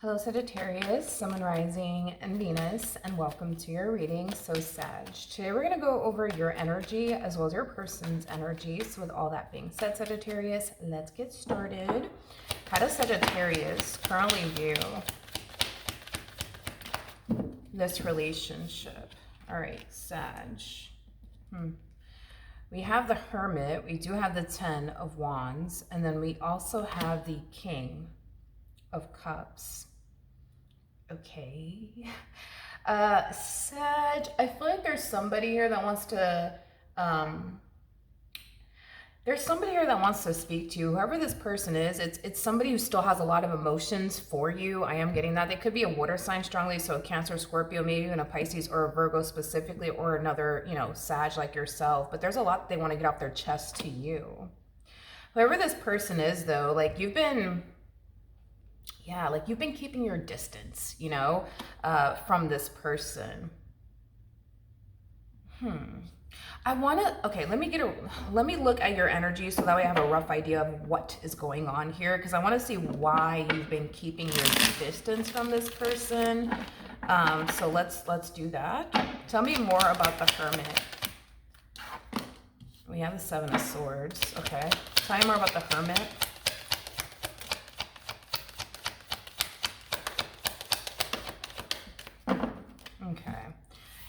Hello Sagittarius, Sun, Moon, Rising, and Venus, and welcome to your reading, so Sag. Today we're going to go over your energy as well as your person's energy. So with all that being said, Sagittarius, let's get started. How does Sagittarius currently view this relationship? All right, Sag. We have the Hermit, we do have the 10 of Wands, and then we also have the King of Cups. Okay. Sag, I feel like there's somebody here that wants to speak to you. Whoever this person is, it's somebody who still has a lot of emotions for you. I am getting that. They could be a water sign strongly, so a Cancer, Scorpio, maybe even a Pisces or a Virgo specifically, or another, Sag like yourself. But there's a lot they want to get off their chest to you. Whoever this person is, though, you've been keeping your distance, from this person. Let me look at your energy so that way I have a rough idea of what is going on here, because I want to see why you've been keeping your distance from this person. So let's do that. Tell me more about the Hermit. We have the 7 of Swords. Okay. Tell me more about the Hermit. Okay.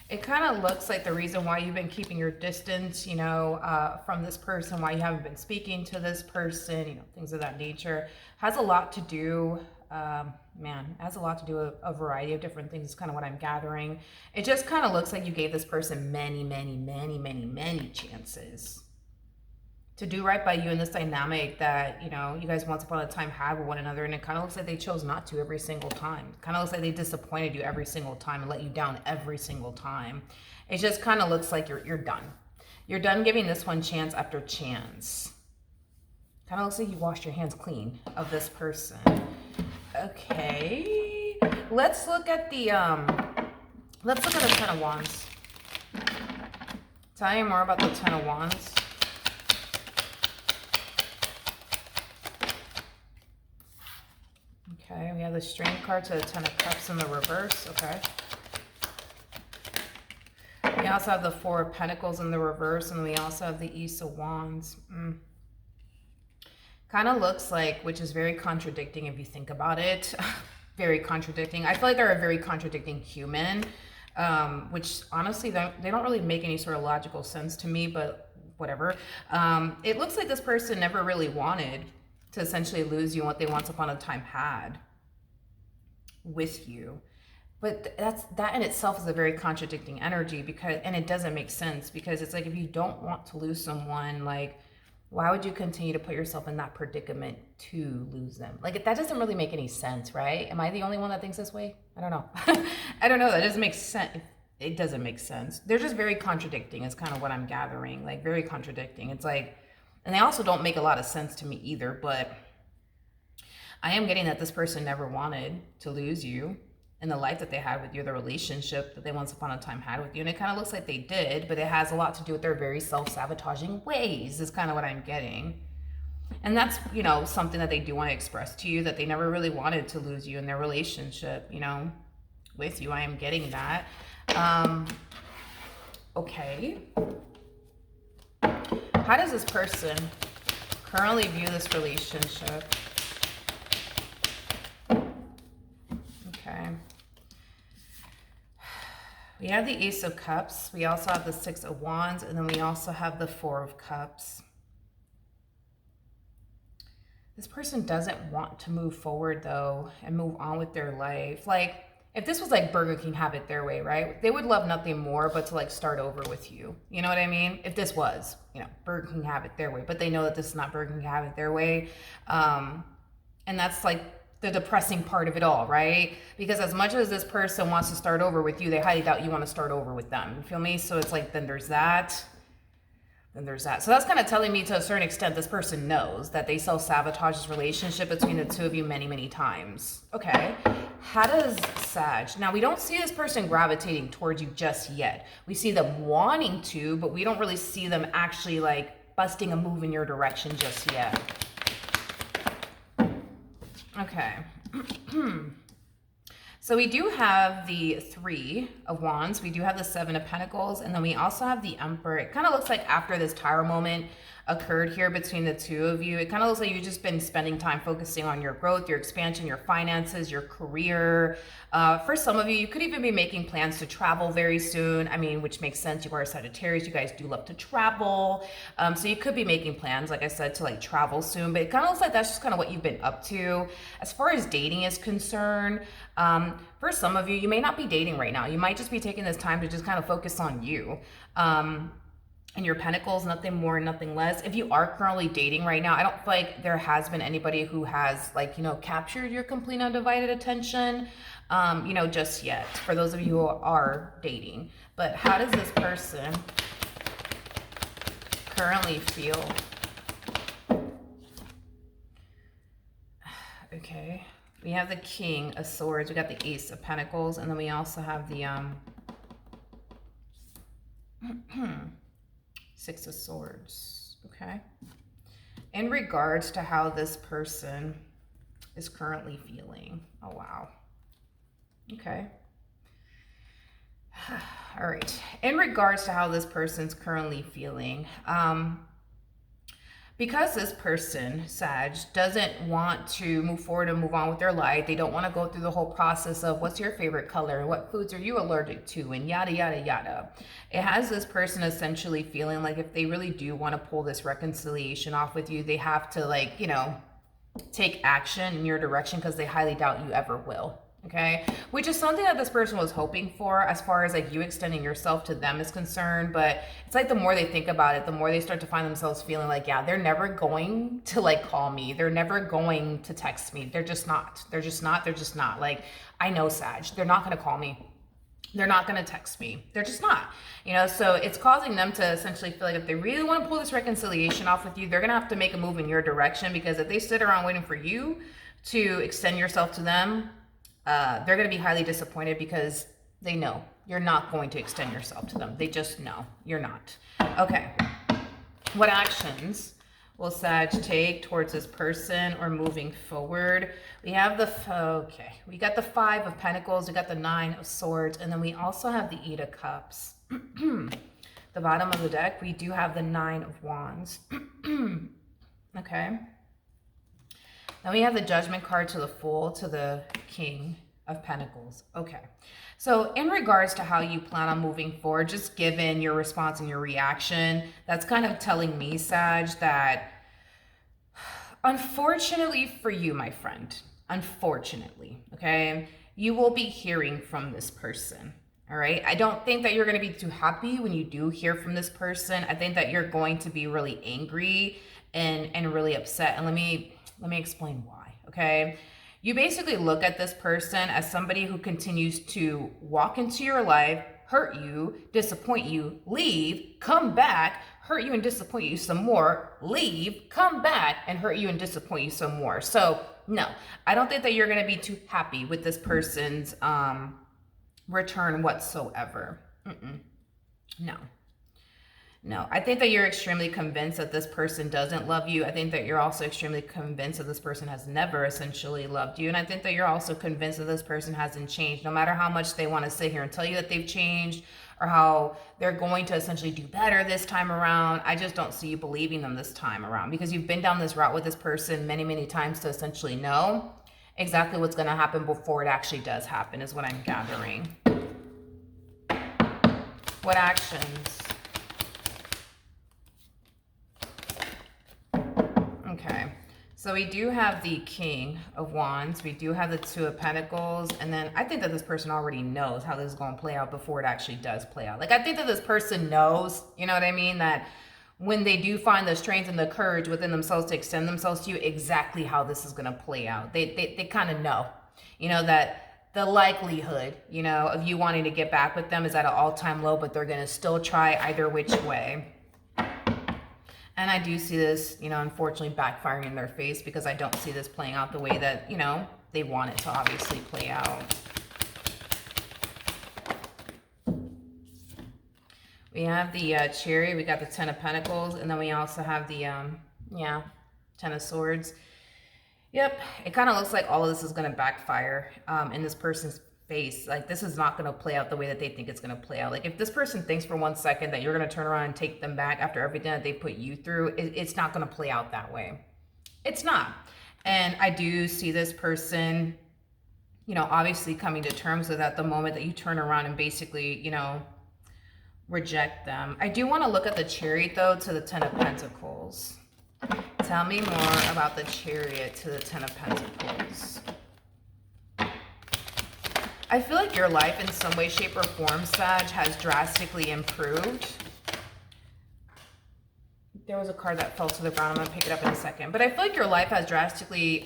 It kind of looks like the reason why you've been keeping your distance, from this person, why you haven't been speaking to this person, things of that nature, has a lot to do, has a lot to do with a variety of different things, is kind of what I'm gathering. It just kind of looks like you gave this person many chances to do right by you in this dynamic that, you guys once upon a time had with one another, and it kind of looks like they chose not to every single time. It kind of looks like they disappointed you every single time and let you down every single time. It just kind of looks like you're done. You're done giving this one chance after chance. Kind of looks like you washed your hands clean of this person. Okay. Let's look at the 10 of Wands. Tell me more about the 10 of Wands. Okay, we have the Strength card to the 10 of Cups in the reverse. Okay. We also have the 4 of Pentacles in the reverse, and we also have the Ace of Wands. Kind of looks like, which is very contradicting if you think about it. Very contradicting. I feel like they're a very contradicting human, which honestly, they don't really make any sort of logical sense to me, but whatever. It looks like this person never really wanted to essentially lose you and what they once upon a time had with you. But that in itself is a very contradicting energy, and it doesn't make sense, because it's like, if you don't want to lose someone, why would you continue to put yourself in that predicament to lose them? That doesn't really make any sense, right? Am I the only one that thinks this way? I don't know. I don't know. That doesn't make sense. It doesn't make sense. They're just very contradicting is kind of what I'm gathering. Very contradicting. It's like, and they also don't make a lot of sense to me either, but I am getting that this person never wanted to lose you in the life that they had with you, the relationship that they once upon a time had with you. And it kind of looks like they did, but it has a lot to do with their very self-sabotaging ways is kind of what I'm getting. And that's, something that they do want to express to you, that they never really wanted to lose you in their relationship, with you. I am getting that. Okay. How does this person currently view this relationship? Okay. We have the Ace of Cups. We also have the 6 of Wands. And then we also have the 4 of Cups. This person doesn't want to move forward, though, and move on with their life. If this was Burger King Have It Their Way, right? They would love nothing more but to start over with you. You know what I mean? If this was, Burger King Have It Their Way, but they know that this is not Burger King Have It Their Way. And that's the depressing part of it all, right? Because as much as this person wants to start over with you, they highly doubt you want to start over with them. You feel me? So it's then there's that. Then there's that. So that's kind of telling me, to a certain extent, this person knows that they self-sabotage this relationship between the two of you many times. Okay. How does Sag? Now, we don't see this person gravitating towards you just yet. We see them wanting to, but we don't really see them actually busting a move in your direction just yet. Okay. So we do have the Three of Wands, we do have the Seven of Pentacles, and then we also have the Emperor. It kind of looks like after this Tower moment occurred here between the two of you, it kind of looks like you've just been spending time focusing on your growth, your expansion, your finances, your career. For some of you, you could even be making plans to travel very soon. I mean, which makes sense. You are a Sagittarius. You guys do love to travel. So you could be making plans, like I said, to like travel soon. But it kind of looks like that's just kind of what you've been up to. As far as dating is concerned, for some of you, you may not be dating right now. You might just be taking this time to just kind of focus on you. And your pentacles, nothing more, nothing less. If you are currently dating right now, I don't feel like there has been anybody who has like, you know, captured your complete undivided attention, you know, just yet, for those of you who are dating. But how does this person currently feel? Okay, we have the King of Swords, we got the Ace of Pentacles, and then we also have the Six of Swords. Okay, in regards to how this person is currently feeling. Oh wow. Okay. All right, in regards to how this person's currently feeling, because this person, Sag, doesn't want to move forward and move on with their life, they don't want to go through the whole process of what's your favorite color, what foods are you allergic to, and yada, yada, yada. It has this person essentially feeling like if they really do want to pull this reconciliation off with you, they have to, like, you know, take action in your direction, because they highly doubt you ever will. Okay, which is something that this person was hoping for as far as like you extending yourself to them is concerned. But it's like the more they think about it, the more they start to find themselves feeling like, yeah, they're never going to like call me, they're never going to text me, they're just not like, I know, Sag, they're not going to call me, they're not going to text me, they're just not, you know. So it's causing them to essentially feel like if they really want to pull this reconciliation off with you, they're going to have to make a move in your direction, because if they sit around waiting for you to extend yourself to them, they're going to be highly disappointed, because they know you're not going to extend yourself to them. They just know you're not. Okay. What actions will Sag take towards this person or moving forward? We have we got the Five of Pentacles, we got the Nine of Swords, and then we also have the Eight of Cups. The bottom of the deck, we do have the Nine of Wands. Okay. Then we have the Judgment card to the Fool, to the King of Pentacles. Okay. So in regards to how you plan on moving forward, just given your response and your reaction, that's kind of telling me, Sag, that unfortunately for you, my friend, unfortunately, okay, you will be hearing from this person. All right. I don't think that you're going to be too happy when you do hear from this person. I think that you're going to be really angry and really upset. And let me explain why. Okay. You basically look at this person as somebody who continues to walk into your life, hurt you, disappoint you, leave, come back, hurt you and disappoint you some more, leave, come back, and hurt you and disappoint you some more. So no, I don't think that you're going to be too happy with this person's return whatsoever. No, I think that you're extremely convinced that this person doesn't love you. I think that you're also extremely convinced that this person has never essentially loved you. And I think that you're also convinced that this person hasn't changed, no matter how much they want to sit here and tell you that they've changed or how they're going to essentially do better this time around. I just don't see you believing them this time around, because you've been down this route with this person many, many times to essentially know exactly what's going to happen before it actually does happen, is what I'm gathering. What actions? Okay, so we do have the King of Wands, we do have the Two of Pentacles, and then I think that this person already knows how this is going to play out before it actually does play out. Like, I think that this person knows, you know what I mean, that when they do find the strength and the courage within themselves to extend themselves to you, exactly how this is going to play out. They kind of know, you know, that the likelihood, you know, of you wanting to get back with them is at an all-time low, but they're going to still try either which way. And I do see this, you know, unfortunately backfiring in their face, because I don't see this playing out the way that, you know, they want it to obviously play out. We have the Chariot, we got the Ten of Pentacles, and then we also have the, Ten of Swords. Yep, it kind of looks like all of this is going to backfire in this person's face, like this is not going to play out the way that they think it's going to play out. Like if this person thinks for 1 second that you're going to turn around and take them back after everything that they put you through, it's not going to play out that way. It's not. And I do see this person, you know, obviously coming to terms with that the moment that you turn around and basically, you know, reject them. I do want to look at the Chariot though to the Ten of Pentacles. Tell me more about the Chariot to the Ten of Pentacles. I feel like your life in some way, shape, or form, Sag, has drastically improved. There was a card that fell to the ground. I'm going to pick it up in a second. But I feel like your life has drastically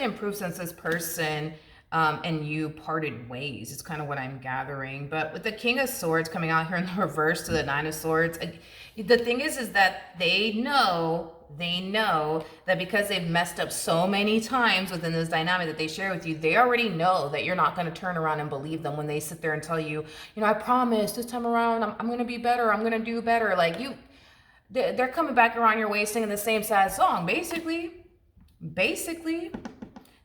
improved since this person and you parted ways. It's kind of what I'm gathering. But with the King of Swords coming out here in the reverse to the Nine of Swords, the thing is that they know that because they've messed up so many times within this dynamic that they share with you, they already know that you're not going to turn around and believe them when they sit there and tell you, you know, I promise this time around I'm going to be better. I'm going to do better. Like they're coming back around your way singing the same sad song, basically.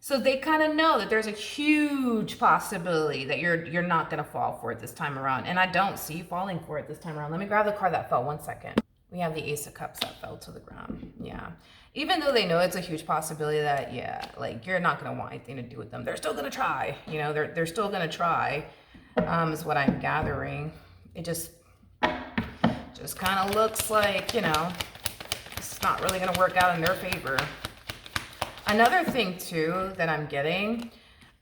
So they kind of know that there's a huge possibility that you're not going to fall for it this time around. And I don't see you falling for it this time around. Let me grab the card that fell. 1 second. We have the Ace of Cups that fell to the ground. Yeah. Even though they know it's a huge possibility that, yeah, like you're not going to want anything to do with them. They're still going to try. You know, they're still going to try, is what I'm gathering. It just kind of looks like, you know, it's not really going to work out in their favor. Another thing, too, that I'm getting,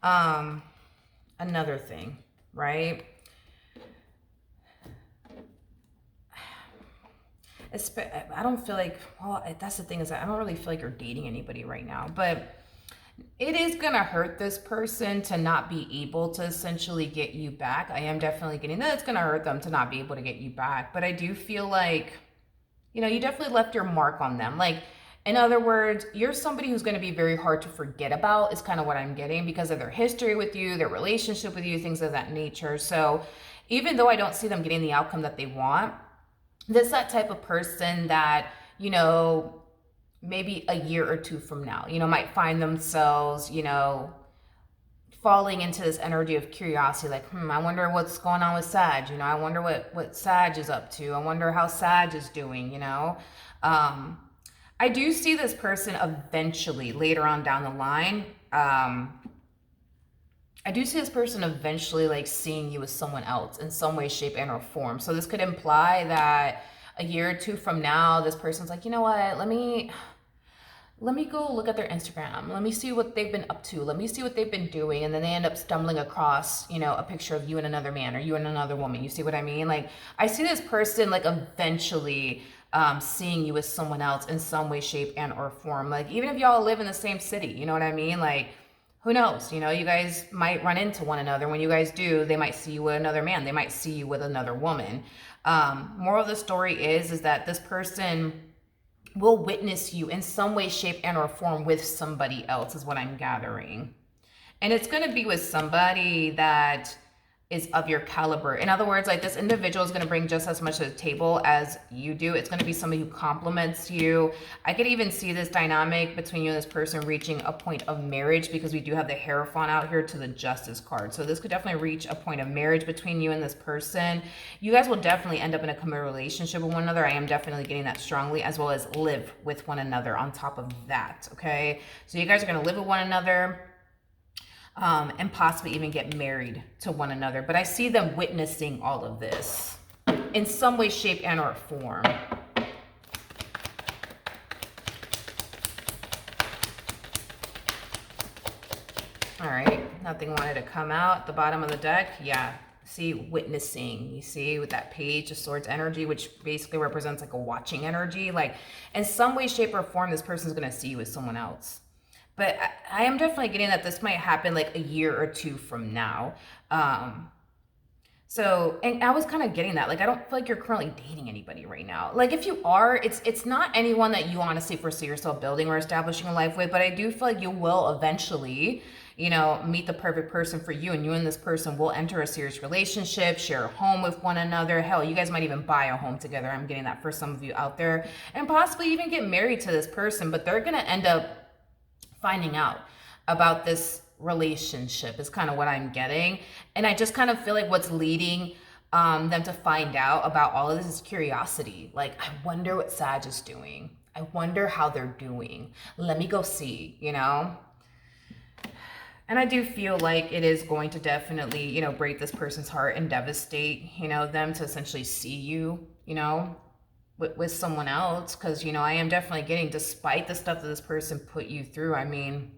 another thing, right? I don't feel like, well, that's the thing is that I don't really feel like you're dating anybody right now, but it is going to hurt this person to not be able to essentially get you back. I am definitely getting that. It's going to hurt them to not be able to get you back, but I do feel like, you know, you definitely left your mark on them. Like, in other words, you're somebody who's going to be very hard to forget about is kind of what I'm getting because of their history with you, their relationship with you, things of that nature. So even though I don't see them getting the outcome that they want, this that type of person that, you know, maybe a year or two from now, you know, might find themselves, you know, falling into this energy of curiosity, like, I wonder what's going on with Sag, you know, I wonder what Sag is up to. I wonder how Sag is doing, you know. I do see this person eventually, later on down the line, I do see this person eventually like seeing you as someone else in some way, shape, and or form. So this could imply that a year or two from now, this person's like, you know what, let me go look at their Instagram. Let me see what they've been up to. Let me see what they've been doing. And then they end up stumbling across, you know, a picture of you and another man or you and another woman. You see what I mean? Like, I see this person like eventually seeing you as someone else in some way, shape, and or form. Like, even if y'all live in the same city, you know what I mean? Like, who knows? You know, you guys might run into one another. When you guys do, they might see you with another man. They might see you with another woman. Moral of the story is that this person will witness you in some way, shape, and or form with somebody else is what I'm gathering. And it's going to be with somebody that is of your caliber. In other words, like this individual is going to bring just as much to the table as you do. It's going to be somebody who compliments you. I could even see this dynamic between you and this person reaching a point of marriage because we do have the Hierophant out here to the Justice card. So this could definitely reach a point of marriage between you and this person. You guys will definitely end up in a committed relationship with one another. I am definitely getting that strongly, as well as live with one another on top of that, okay? So you guys are going to live with one another. And possibly even get married to one another. But I see them witnessing all of this in some way, shape, and or form. All right, nothing wanted to come out at the bottom of the deck. Yeah, see, witnessing. You see with that Page of Swords energy, which basically represents like a watching energy. Like in some way, shape, or form, this person's going to see you as someone else. But I am definitely getting that this might happen like a year or two from now. So, and I was kind of getting that, like, I don't feel like you're currently dating anybody right now. Like, if you are, it's not anyone that you honestly foresee yourself building or establishing a life with, but I do feel like you will eventually, you know, meet the perfect person for you, and you and this person will enter a serious relationship, share a home with one another. Hell, you guys might even buy a home together. I'm getting that for some of you out there, and possibly even get married to this person, but they're going to end up finding out about this relationship is kind of what I'm getting. And I just kind of feel like what's leading them to find out about all of this is curiosity. Like, I wonder what Sag is doing. I wonder how they're doing. Let me go see, you know? And I do feel like it is going to definitely, you know, break this person's heart and devastate, you know, them to essentially see you, you know, with someone else. Because, you know, I am definitely getting, despite the stuff that this person put you through, I mean,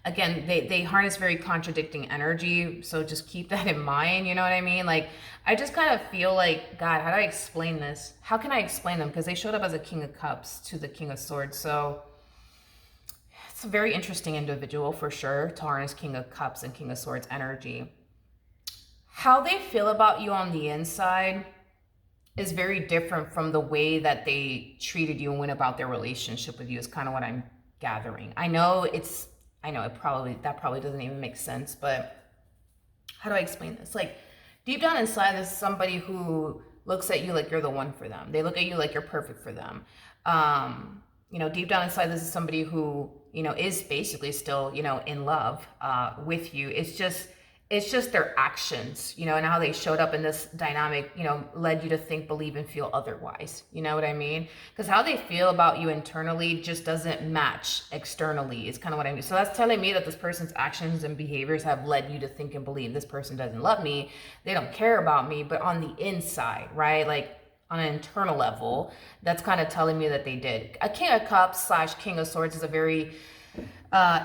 again, they harness very contradicting energy. So just keep that in mind, you know what I mean? Like, I just kind of feel like, God, how do I explain this? How can I explain them? Because they showed up as a King of Cups to the King of Swords. So it's a very interesting individual for sure to harness King of Cups and King of Swords energy. How they feel about you on the inside is very different from the way that they treated you and went about their relationship with you is kind of what I'm gathering. I know that probably doesn't even make sense, but how do I explain this? Like, deep down inside, there's somebody who looks at you like you're the one for them. They look at you like you're perfect for them. You know, deep down inside, this is somebody who, you know, is basically still, you know, in love with you. It's just their actions, you know, and how they showed up in this dynamic, you know, led you to think, believe, and feel otherwise. You know what I mean? Because how they feel about you internally just doesn't match externally is kind of what I mean. So that's telling me that this person's actions and behaviors have led you to think and believe this person doesn't love me. They don't care about me. But on the inside, right? Like, on an internal level, that's kind of telling me that they did. A King of Cups / King of Swords is a very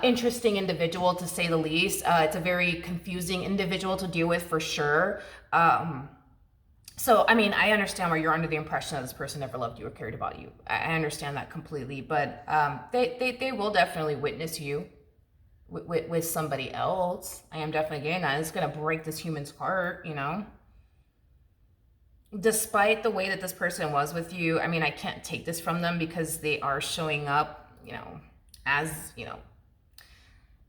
interesting individual, to say the least. It's a very confusing individual to deal with for sure. So, I mean, I understand where you're under the impression that this person never loved you or cared about you. I understand that completely, but they will definitely witness you with somebody else. I am definitely getting that. It's going to break this human's heart, you know? Despite the way that this person was with you, I mean, I can't take this from them because they are showing up, you know, as, you know,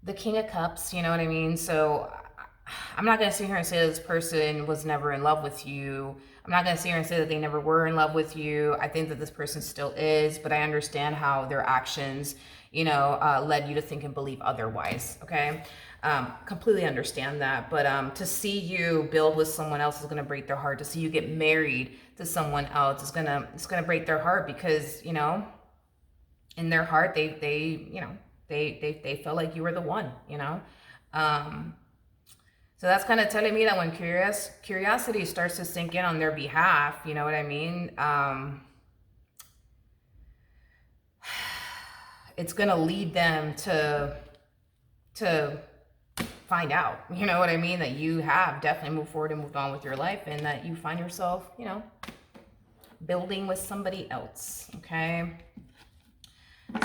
the King of Cups, you know what I mean? So I'm not going to sit here and say that this person was never in love with you. I'm not going to sit here and say that they never were in love with you. I think that this person still is, but I understand how their actions, you know, led you to think and believe otherwise, okay? Completely understand that, but to see you build with someone else is going to break their heart. To see you get married to someone else is it's gonna break their heart, because, you know, in their heart they felt like you were the one, you know. So that's kind of telling me that when curiosity starts to sink in on their behalf, you know what I mean, it's gonna lead them to find out, you know what I mean, that you have definitely moved forward and moved on with your life, and that you find yourself, you know, building with somebody else, okay?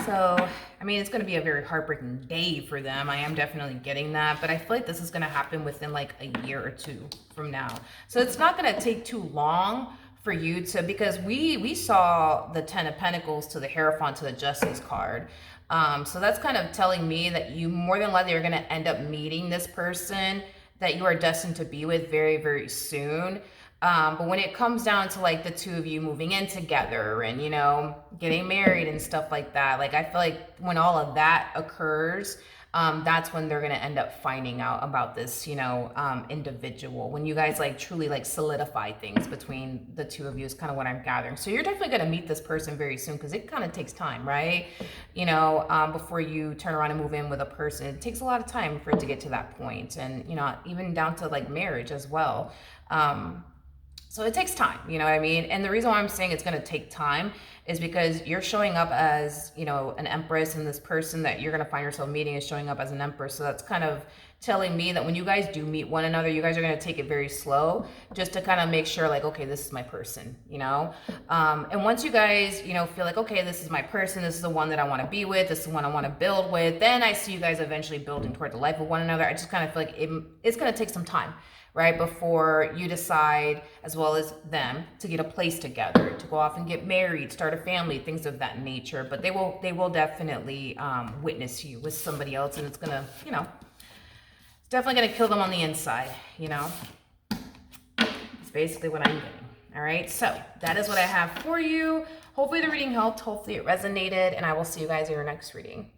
So, I mean, it's going to be a very heartbreaking day for them. I am definitely getting that, but I feel like this is going to happen within like a year or two from now. So it's not going to take too long for you to, because we saw the 10 of Pentacles to the Hierophant to the Justice card. So that's kind of telling me that you more than likely are going to end up meeting this person that you are destined to be with very, very soon. But when it comes down to like the two of you moving in together and, you know, getting married and stuff like that, like I feel like when all of that occurs, that's when they're going to end up finding out about this, you know, individual. When you guys like truly like solidify things between the two of you is kind of what I'm gathering. So you're definitely going to meet this person very soon, because it kind of takes time, right? You know, before you turn around and move in with a person, it takes a lot of time for it to get to that point. And, you know, even down to like marriage as well. So it takes time, you know what I mean? And the reason why I'm saying it's going to take time is because you're showing up as, you know, an empress, and this person that you're going to find yourself meeting is showing up as an empress. So that's kind of telling me that when you guys do meet one another, you guys are going to take it very slow, just to kind of make sure like, okay, this is my person, you know? And once you guys, you know, feel like, okay, this is my person, this is the one that I want to be with, this is the one I want to build with, then I see you guys eventually building towards the life of one another. I just kind of feel like it's going to take some time, right, before you decide, as well as them, to get a place together, to go off and get married, start a family, things of that nature. But they will definitely witness you with somebody else, and it's gonna, you know, it's definitely gonna kill them on the inside, you know. It's basically what I'm getting. All right, so that is what I have for you. Hopefully the reading helped. Hopefully it resonated, and I will see you guys in your next reading.